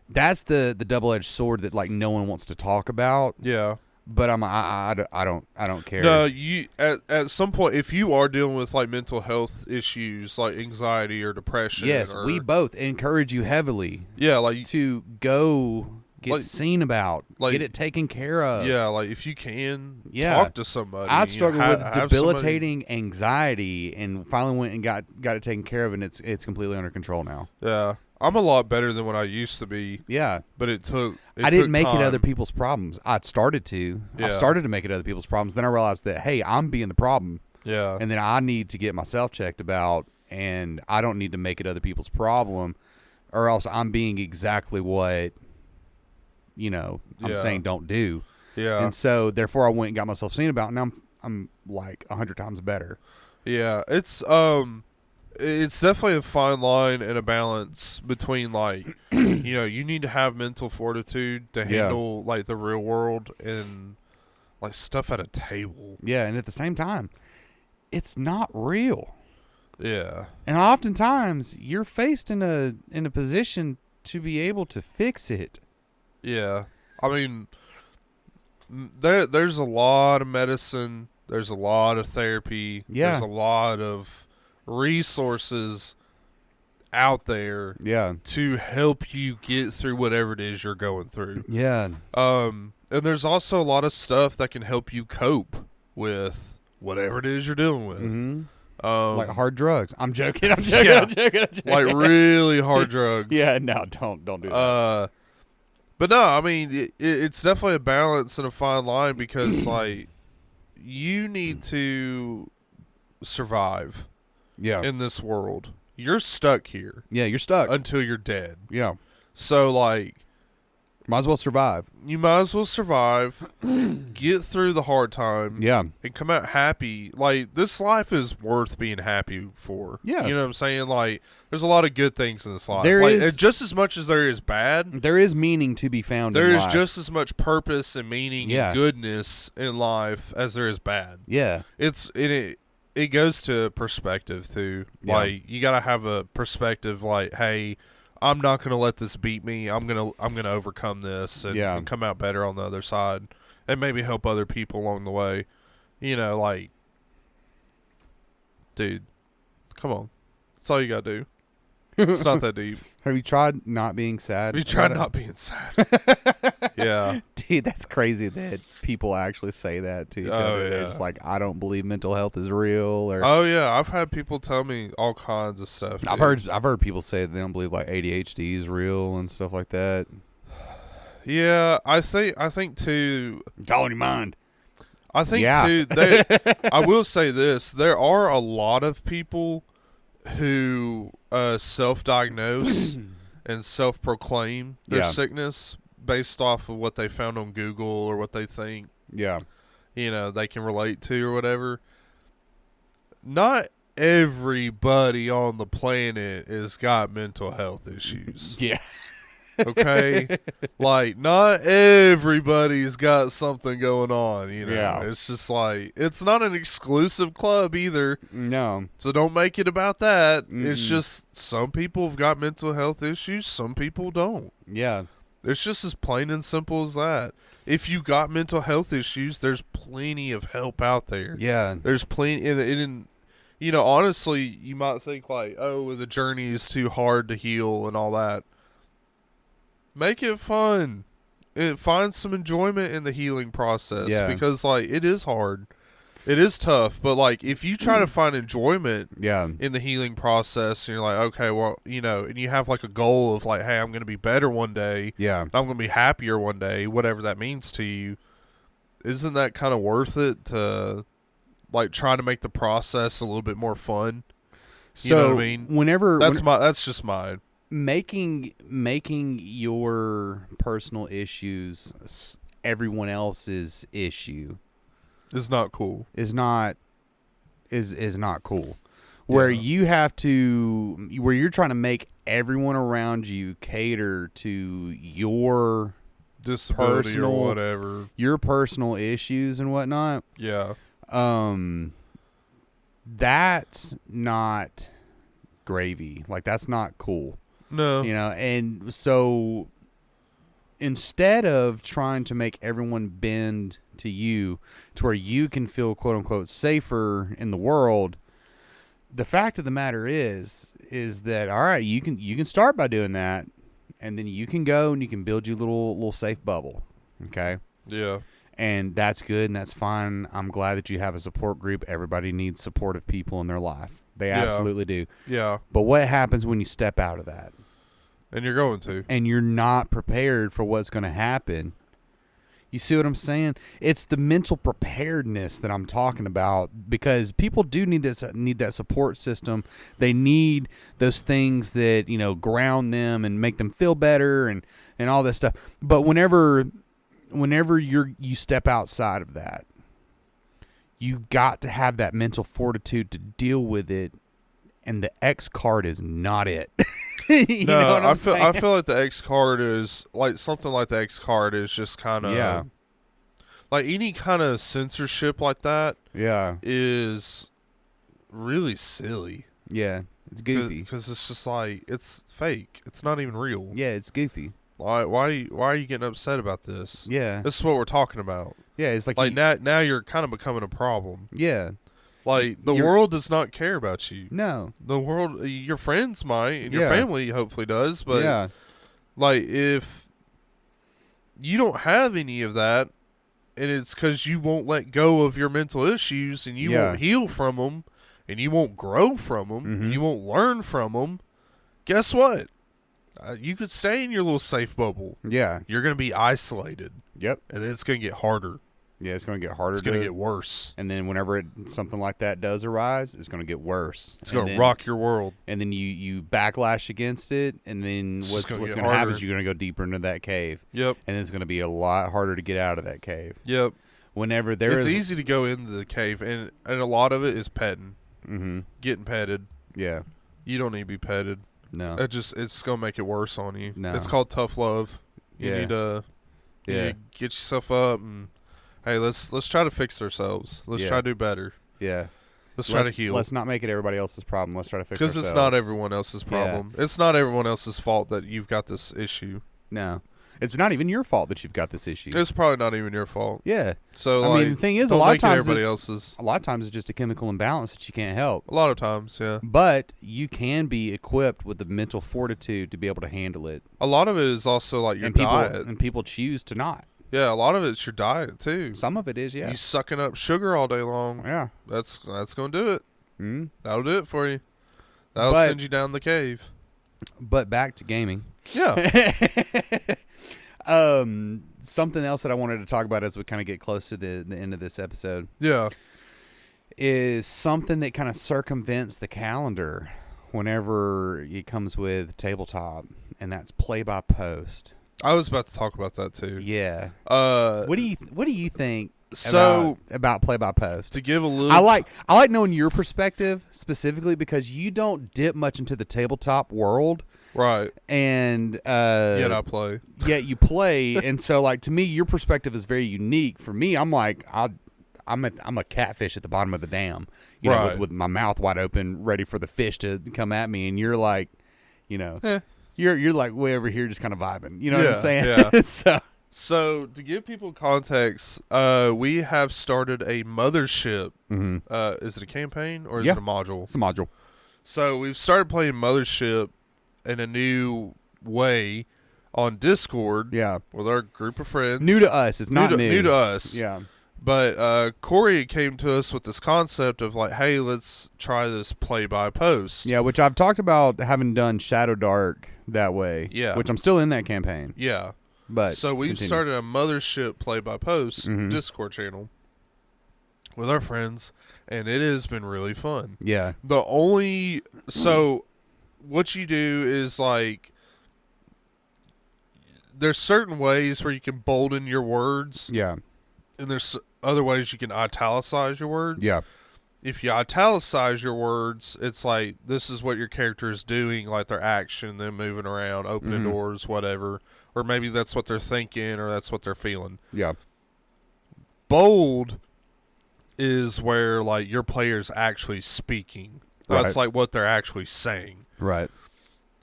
the double-edged sword that like no one wants to talk about.
Yeah.
But I don't care.
No, you at some point, if you are dealing with like mental health issues like anxiety or depression,
yes, we both encourage you heavily.
Yeah, like
to go get
like,
seen about, like, get it taken care of.
Yeah, like if you can, talk to somebody.
I struggled with debilitating anxiety, and finally went and got it taken care of, and it's completely under control now.
Yeah, I'm a lot better than what I used to be.
Yeah,
but
I didn't make it other people's problems. I started to. Yeah. I started to make it other people's problems. Then I realized that hey, I'm being the problem.
Yeah,
and then I need to get myself checked about, and I don't need to make it other people's problem, or else I'm being exactly what. I'm saying don't do.
Yeah.
And so therefore I went and got myself seen about, and now I'm like 100 times better.
Yeah. It's definitely a fine line and a balance between like, you need to have mental fortitude to handle like the real world and like stuff at a table.
Yeah. And at the same time, it's not real.
Yeah.
And oftentimes you're faced in a position to be able to fix it.
Yeah, I mean, there's a lot of medicine. There's a lot of therapy.
Yeah.
There's a lot of resources out there.
Yeah.
To help you get through whatever it is you're going through.
Yeah.
And there's also a lot of stuff that can help you cope with whatever it is you're dealing with.
Mm-hmm. Like hard drugs. I'm joking. I'm joking.
Like really hard drugs.
Yeah. No, don't do that.
But no, I mean, it's definitely a balance and a fine line because, like, you need to survive in this world. You're stuck here.
Yeah, you're stuck.
Until you're dead.
Yeah.
So, like...
Might as well survive.
You might as well survive, get through the hard time, and come out happy. Like, this life is worth being happy for.
Yeah.
You know what I'm saying? Like, there's a lot of good things in this life.
There is,
just as much as there is bad.
There is meaning to be found in life.
There is just as much purpose and meaning and goodness in life as there is bad.
Yeah.
It goes to perspective, too.
Yeah.
Like, you got to have a perspective like, hey... I'm not going to let this beat me. I'm gonna overcome this and come out better on the other side, and maybe help other people along the way. Like, dude, come on, that's all you gotta do. It's not that deep.
Have you tried not being sad?
Have you tried not being sad? Yeah.
Dude, that's crazy that people actually say that to each other. They're just like, I don't believe mental health is real. Or
oh yeah, I've had people tell me all kinds of stuff. Dude.
I've heard people say that they don't believe like ADHD is real and stuff like that.
Yeah, I think too.
It's all in your mind.
I think too. I will say this: there are a lot of people who self-diagnose and self-proclaim their sickness based off of what they found on Google or what they think they can relate to or whatever. Not everybody on the planet has got mental health issues.
Yeah.
Okay? Like, not everybody's got something going on,
Yeah.
It's just like, it's not an exclusive club either.
No.
So don't make it about that. It's just some people have got mental health issues, some people don't.
Yeah.
It's just as plain and simple as that. If you got mental health issues, there's plenty of help out there.
Yeah.
There's plenty, and honestly, you might think like, oh, the journey is too hard to heal and all that. Make it fun. And find some enjoyment in the healing process.
Yeah.
Because, like, it is hard. It is tough. But, like, if you try to find enjoyment in the healing process, and you're like, okay, well, and you have, like, a goal of, like, hey, I'm going to be better one day.
Yeah.
I'm going to be happier one day, whatever that means to you. Isn't that kind of worth it to, like, try to make the process a little bit more fun? You know what I mean? That's just mine.
Making your personal issues everyone else's issue
is not cool.
Is not cool. Where you have to, where you're trying to make everyone around you cater to your
disability or whatever,
your personal issues and whatnot.
Yeah.
That's not gravy. Like, that's not cool.
No.
And so instead of trying to make everyone bend to you to where you can feel quote unquote safer in the world, the fact of the matter is that, all right, you can start by doing that, and then you can go and you can build your little safe bubble. Okay.
Yeah.
And that's good and that's fine. I'm glad that you have a support group. Everybody needs supportive people in their life. They absolutely do.
Yeah.
But what happens when you step out of that?
And you're going to.
And you're not prepared for what's going to happen. You see what I'm saying? It's the mental preparedness that I'm talking about, because people do need that support system. They need those things that, ground them and make them feel better and all this stuff. But whenever you step outside of that, you got to have that mental fortitude to deal with it, and the X card is not it. you know what I'm saying?
I feel like the X card is like something like the X card is just kind of like any kind of censorship like that.
Yeah,
is really silly.
Yeah, it's goofy
because it's just like it's fake. It's not even real.
Yeah, it's goofy.
Why are you getting upset about this?
Yeah,
this is what we're talking about.
Yeah, it's like
now you're kind of becoming a problem.
Yeah.
Like, the world does not care about you.
No.
The world, your friends might, and your family hopefully does, but, like, if you don't have any of that, and it's because you won't let go of your mental issues, and you won't heal from them, and you won't grow from them, and you won't learn from them, guess what? You could stay in your little safe bubble.
Yeah.
You're going to be isolated.
Yep.
And then it's going to get harder.
Yeah, it's going to get harder.
It's going to get worse.
And then whenever something like that does arise, it's going to get worse.
It's going to rock your world.
And then you backlash against it, and then what's going to happen is you're going to go deeper into that cave.
Yep.
And it's going to be a lot harder to get out of that cave.
Yep.
Whenever
it's easy to go into the cave, and a lot of it is petting.
Mm-hmm.
Getting petted.
Yeah.
You don't need to be petted.
No.
It's going to make it worse on you.
No.
It's called tough love. You need to get yourself up and, hey, let's try to fix ourselves. Let's try to do better.
Yeah.
Let's try to heal.
Let's not make it everybody else's problem. Let's try to fix ourselves.
Because it's not everyone else's problem. Yeah. It's not everyone else's fault that you've got this issue.
No. It's not even your fault that you've got this issue.
It's probably not even your fault.
Yeah.
So,
I mean, the thing is, a lot of times it's just a chemical imbalance that you can't help.
A lot of times, yeah.
But you can be equipped with the mental fortitude to be able to handle it.
A lot of it is also like your diet.
And people choose to not.
Yeah, a lot of it's your diet too.
Some of it is, yeah.
You sucking up sugar all day long.
Yeah.
That's going to do it.
Mm-hmm.
That'll do it for you. That'll send you down the cave.
But back to gaming.
Yeah.
Something else that I wanted to talk about as we kind of get close to the end of this episode.
Yeah.
Is something that kind of circumvents the calendar whenever it comes with tabletop, and that's play by post.
I was about to talk about that too.
Yeah. What do you think about play by post?
To give a little,
I like knowing your perspective specifically because you don't dip much into the tabletop world.
Right.
And
yet I play.
Yet you play, and so like to me, your perspective is very unique. For me, I'm like I'm a catfish at the bottom of the dam, you know, with my mouth wide open, ready for the fish to come at me, and you're like, you're like way over here, just kind of vibing. You know what I'm saying?
Yeah. So to give people context, we have started a mothership.
Mm-hmm.
Is it a campaign or is it a module?
It's a module.
So we've started playing Mothership in a new way on Discord.
Yeah.
With our group of friends.
New to us. It's not new.
New to us.
Yeah.
But Corey came to us with this concept of like, hey, let's try this play by post.
Yeah, which I've talked about having done Shadow Dark that way.
Yeah.
Which I'm still in that campaign.
Yeah.
But
so we've started a Mothership play by post Discord channel with our friends, and it has been really fun.
Yeah.
So what you do is like there's certain ways where you can bolden your words.
Yeah.
And there's other ways you can italicize your words.
Yeah.
if you italicize your words, it's like this is what your character is doing, like their action, them moving around, opening doors, whatever. Or maybe that's what they're thinking or that's what they're feeling.
Yeah.
Bold is where like your player's actually speaking. That's like what they're actually saying.
Right.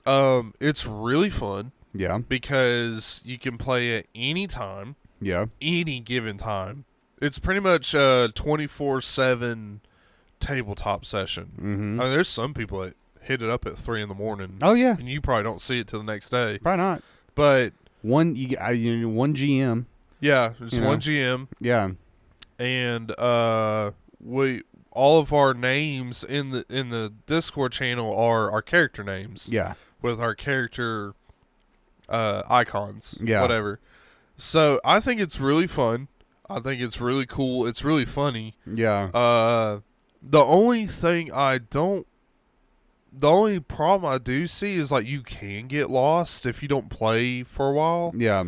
It's really fun.
Yeah.
Because you can play at any time.
Yeah.
Any given time. It's pretty much a 24/7 tabletop session.
Mm-hmm.
I mean, there's some people that hit it up at 3 a.m.
Oh yeah.
And you probably don't see it till the next day.
Probably not.
But
one GM.
Yeah, just one GM.
Yeah.
And all of our names in the Discord channel are our character names.
Yeah.
With our character icons.
Yeah.
Whatever. So I think it's really fun. I think it's really cool. It's really funny.
Yeah.
The only problem I do see is like you can get lost if you don't play for a while.
Yeah.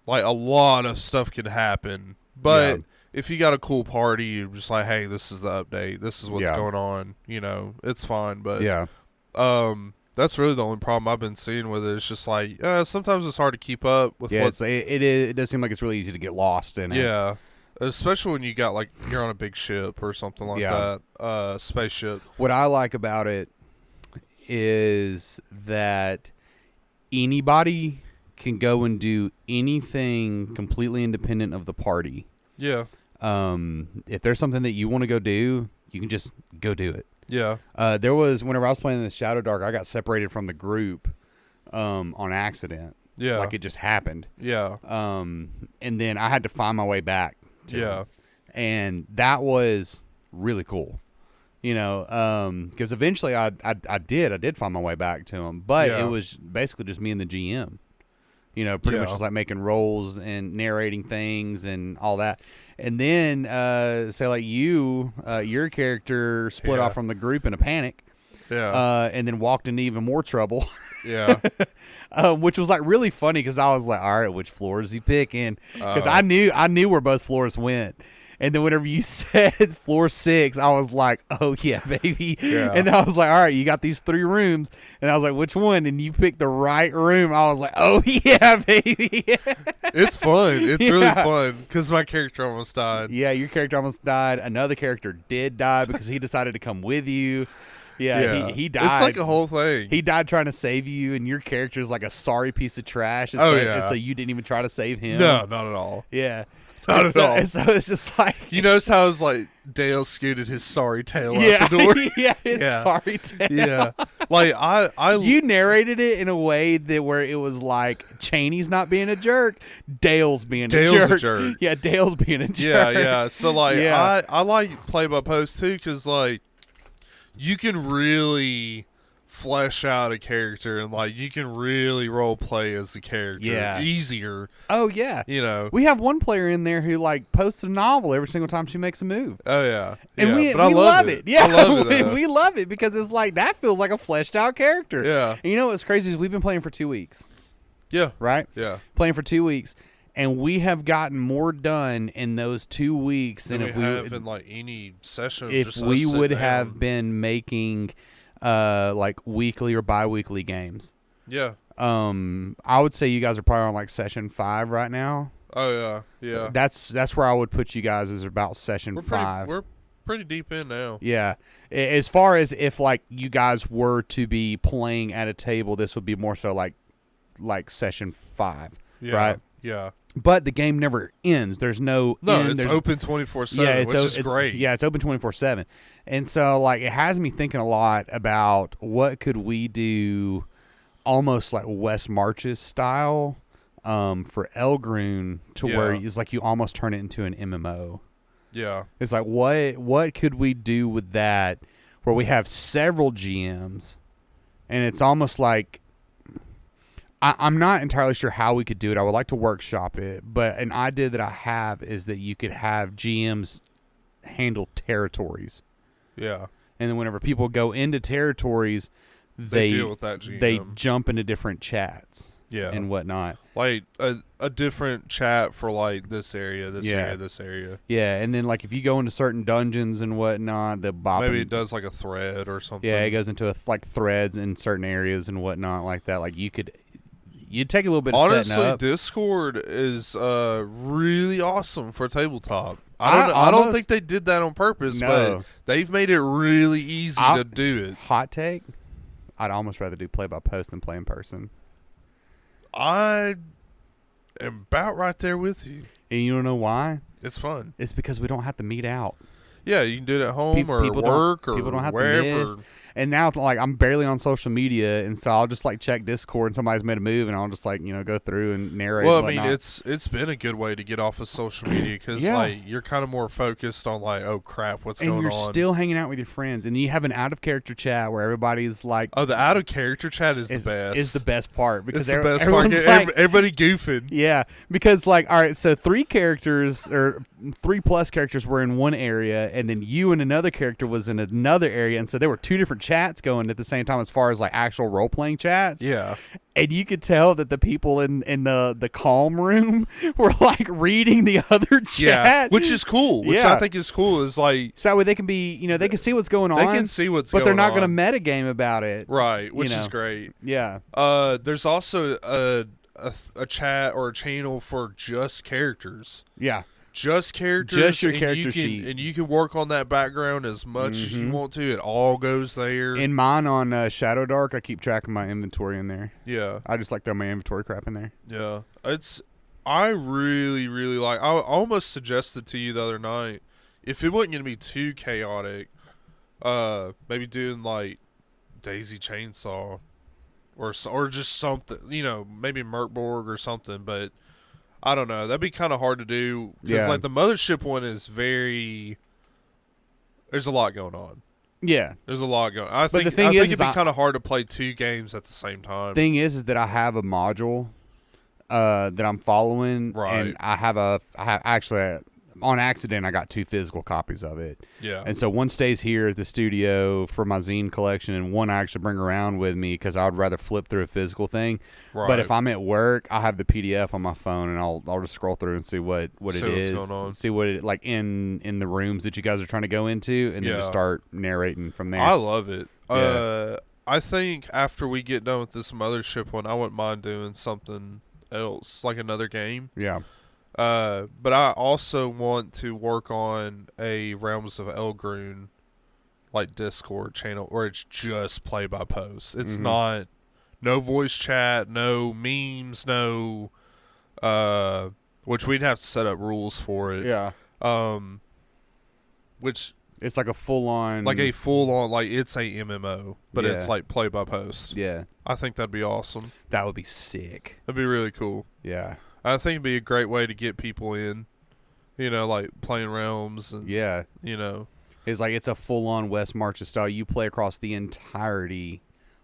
Like a lot of stuff can happen. But if you got a cool party, you're just like, hey, this is the update. This is what's going on. You know, it's fine. But that's really the only problem I've been seeing with it. It's just like sometimes it's hard to keep up with.
It does seem like it's really easy to get lost in it.
Yeah, especially when you got like you're on a big ship or something like that, spaceship.
What I like about it is that anybody can go and do anything completely independent of the party.
Yeah.
If there's something that you want to go do, you can just go do it.
Yeah.
There was, whenever I was playing in the Shadow Dark, I got separated from the group on accident.
Yeah.
Like it just happened.
Yeah.
And then I had to find my way back to him. And that was really cool. You know, because eventually I did find my way back to him, but it was basically just me and the GM. You know, pretty much just like making rolls and narrating things and all that. And then, say like your character split off from the group in a panic.
Yeah.
And then walked into even more trouble.
Yeah.
Which was like really funny because I was like, all right, which floor is he picking? Because I knew where both floors went. And then whenever you said floor 6, I was like, oh, yeah, baby.
Yeah.
And I was like, all right, you got these 3 rooms. And I was like, which one? And you picked the right room. I was like, oh, yeah, baby.
It's fun. It's really fun because my character almost died.
Yeah, your character almost died. Another character did die because he decided to come with you. Yeah. He died.
It's like a whole thing.
He died trying to save you, and your character is like a sorry piece of trash. And and so you didn't even try to save him.
No, not at all.
Yeah.
Not at all.
And so it's just like...
You notice how it's like Dale scooted his sorry tail out the door?
His sorry tail.
Yeah. Like,
You narrated it in a way that where it was like Chaney's not being a jerk, Dale's being a jerk. Yeah, Dale's being a jerk.
Yeah. So, like, I like play by post, too, because, like, you can really flesh out a character and like you can really role play as the character easier.
Oh yeah.
You know.
We have one player in there who like posts a novel every single time she makes a move.
Oh yeah.
And we love it. Yeah. I love it, we love it because it's like that feels like a fleshed out character.
Yeah.
And you know what's crazy is we've been playing for 2 weeks.
Yeah.
Right?
Yeah.
Playing for 2 weeks. And we have gotten more done in those 2 weeks than if we
have in like any session.
If we would have been making like weekly or bi-weekly games.
Yeah.
I would say you guys are probably on like session 5 right now.
Oh yeah, yeah.
That's where I would put you guys is about session 5.
We're pretty deep in now.
Yeah. As far as if like you guys were to be playing at a table, this would be more so like session 5, right?
Yeah.
But the game never ends. There's no end.
It's open 24/7, which is great.
Yeah, it's open 24/7. And so like it has me thinking a lot about what could we do almost like West Marches style for Elgrun to where it's like you almost turn it into an MMO.
Yeah.
It's like what could we do with that where we have several GMs and it's almost like I'm not entirely sure how we could do it. I would like to workshop it, but an idea that I have is that you could have GMs handle territories.
Yeah.
And then whenever people go into territories,
they deal with that GM.
They jump into different chats. and whatnot.
Like a different chat for like this area, this area, this area.
Yeah, and then like if you go into certain dungeons and whatnot,
maybe it does like a thread or something.
Yeah, it goes into like threads in certain areas and whatnot like that. Like you'd take a little bit of setting up.
Honestly, Discord is really awesome for tabletop. I don't think they did that on purpose, but they've made it really easy to do it.
Hot take: I'd almost rather do play by post than play in person.
I am about right there with you.
And you don't know why?
It's fun.
It's because we don't have to meet out.
Yeah, you can do it at home or work or
people don't have
wherever.
To miss. And now, like, I'm barely on social media, and so I'll just like check Discord, and somebody's made a move, and I'll just like go through and narrate.
Well, I mean, it's been a good way to get off of social media because like you're kind of more focused on like, oh crap, what's going on?
And you're still hanging out with your friends, and you have an out of character chat where everybody's like,
oh, the out of character chat is the best.
Is the best part because
it's the best part. Like, everybody goofing.
Yeah, because like, all right, so 3 characters or 3+ characters were in one area, and then you and another character was in another area, and so there were 2 different chats going at the same time as far as like actual role playing chats.
Yeah,
and you could tell that the people in the calm room were like reading the other chat.
Yeah, which is cool. Which I think is cool. Is like
so that way they can be they can see what's going on.
They can see what's going on,
but they're not going to metagame about it.
Right, which is great.
Yeah.
There's also a chat or a channel for just characters.
Yeah.
Just characters.
Just your character sheet.
And you can work on that background as much as you want to. It all goes there.
In mine on Shadow Dark, I keep track of my inventory in there.
Yeah.
I just like throw my inventory crap in there.
Yeah. I really, really like... I almost suggested to you the other night, if it wasn't going to be too chaotic, maybe doing like Daisy Chainsaw or just something, maybe Merkborg or something, but... I don't know. That'd be kind of hard to do because, like, the Mothership one is very. There's a lot going on.
Yeah,
there's a lot going. I think it'd be kind of hard to play 2 games at the same time.
Thing is that I have a module that I'm following,
right?
And I have actually on accident I got 2 physical copies of it.
Yeah,
and so one stays here at the studio for my zine collection, and one I actually bring around with me because I would rather flip through a physical thing. Right. But if I'm at work, I have the PDF on my phone, and I'll just scroll through and see what it is, what's going on. See what it like in the rooms that you guys are trying to go into, and then just start narrating from there.
I love it.
Yeah.
I think after we get done with this Mothership one, I wouldn't mind doing something else, like another game.
Yeah.
But I also want to work on a Realms of Elgrune like Discord channel where it's just play by post. It's not no voice chat, no memes, no which we'd have to set up rules for it.
Yeah.
Which
it's like a full on
like it's a MMO, but it's like play by post.
Yeah.
I think that'd be awesome.
That would be sick.
That'd be really cool.
Yeah.
I think it'd be a great way to get people in, like playing Realms. And,
It's like it's a full-on West Marches style. You play across the entirety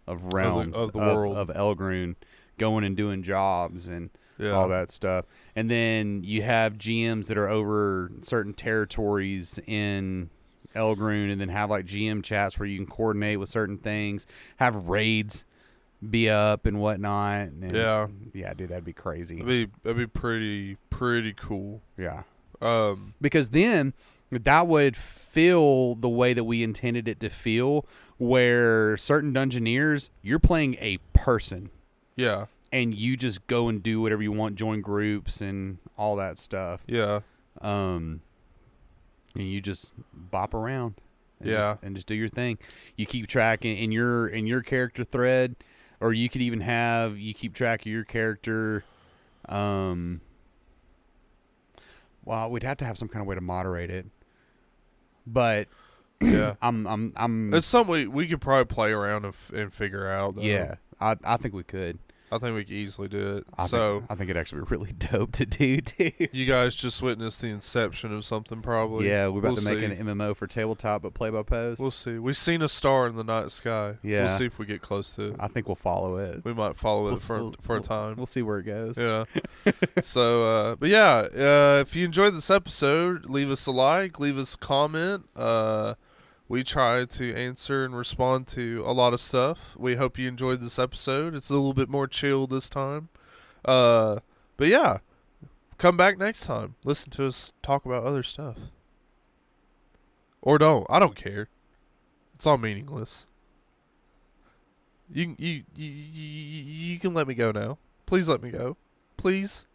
of Realms,
of the world.
Of Elgrune, going and doing jobs and all that stuff. And then you have GMs that are over certain territories in Elgrune and then have like GM chats where you can coordinate with certain things, have raids be up and whatnot. And dude, that'd be crazy.
That'd be pretty cool.
Yeah. Because then that would feel the way that we intended it to feel, where certain Dungeoneers, you're playing a person.
Yeah.
And you just go and do whatever you want, join groups and all that stuff.
Yeah.
And you just bop around. And just do your thing. You keep track in your character thread. Or you could even you keep track of your character. Well, we'd have to have some kind of way to moderate it. But
yeah,
I'm.
It's something we could probably play around and figure out. Though.
Yeah, I think we could.
I think we could easily do it.
I think it'd actually be really dope to do too.
You guys just witnessed the inception of something, probably.
Yeah, we're about to make an MMO for tabletop, but play by post.
We'll see. We've seen a star in the night sky.
Yeah,
we'll see if we get close to it.
I think we'll follow it.
We might follow it for a time.
We'll see where it goes.
Yeah. So, but yeah, if you enjoyed this episode, leave us a like, leave us a comment. We try to answer and respond to a lot of stuff. We hope you enjoyed this episode. It's a little bit more chill this time. But yeah, come back next time. Listen to us talk about other stuff. Or don't. I don't care. It's all meaningless. You can let me go now. Please let me go. Please.